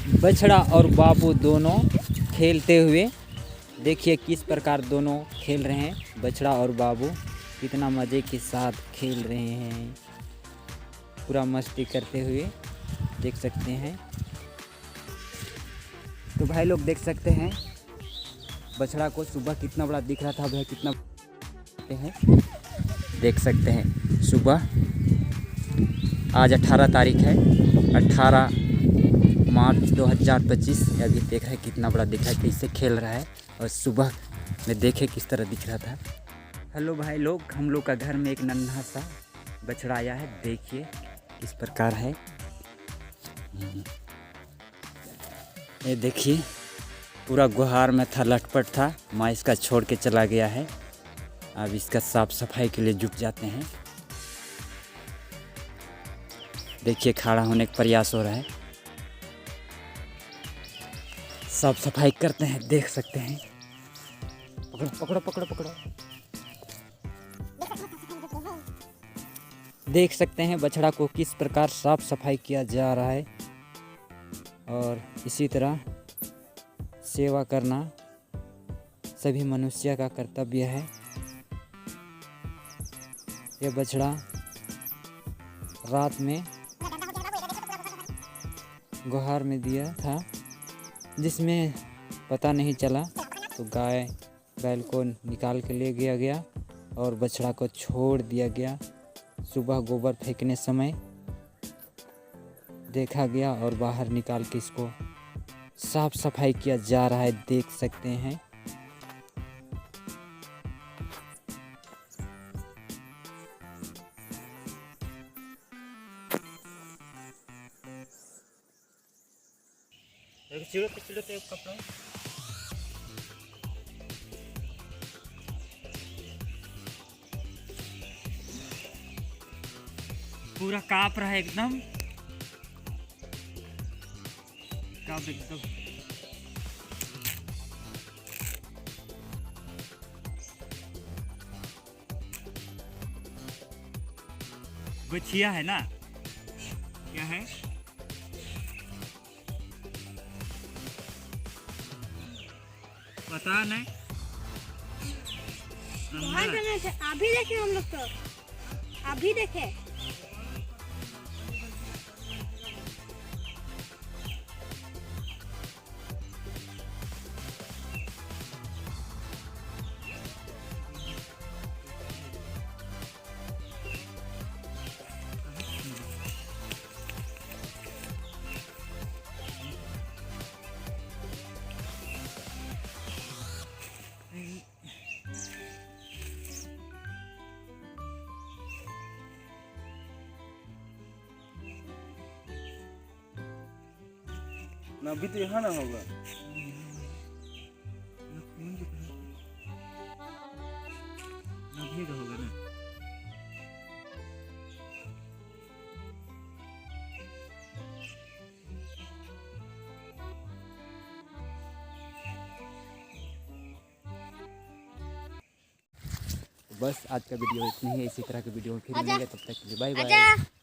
बछड़ा और बाबू दोनों खेलते हुए, देखिए किस प्रकार दोनों खेल रहे हैं। बछड़ा और बाबू कितना मज़े के साथ खेल रहे हैं, पूरा मस्ती करते हुए देख सकते हैं। तो भाई लोग देख सकते हैं बछड़ा को सुबह कितना बड़ा दिख रहा था, वह कितना हैं देख सकते हैं। सुबह आज 18 तारीख है, 18 मार्च 2025। अभी देख रहे हैं कितना बड़ा दिख रहा है, कैसे खेल रहा है। और सुबह में देखे किस तरह दिख रहा था। हेलो भाई लोग, हम लोग का घर में एक नन्हा सा बछड़ा आया है, देखिए किस प्रकार है। ये देखिए पूरा गुहार में था, लटपट था, माँ इसका छोड़ के चला गया है। अब इसका साफ सफाई के लिए जुट जाते हैं। देखिए खड़ा होने का प्रयास हो रहा है, साफ सफाई करते हैं, देख सकते हैं। पकड़ो पकड़ो पकड़ो पकड़ो। देख सकते हैं बछड़ा को किस प्रकार साफ सफाई किया जा रहा है। और इसी तरह सेवा करना सभी मनुष्य का कर्तव्य है। यह बछड़ा रात में गुहार में दिया था, जिसमें पता नहीं चला, तो बैल को निकाल के ले गया गया और बछड़ा को छोड़ दिया गया। सुबह गोबर फेंकने समय देखा गया और बाहर निकाल के इसको साफ सफाई किया जा रहा है, देख सकते हैं। चिड़ते कपड़ा पूरा काँप रहा है, एकदम काँप एकदम। बछिया है ना, क्या है? पता नहीं। अभी देखे हम लोग, तो अभी देखे। ना अभी तो यहाँ ना होगा। भीड़ होगा ना। बस आज का वीडियो इतनी ही है। इसी तरह के वीडियो में फिर मिलेंगे, तब तक के लिए बाय बाय।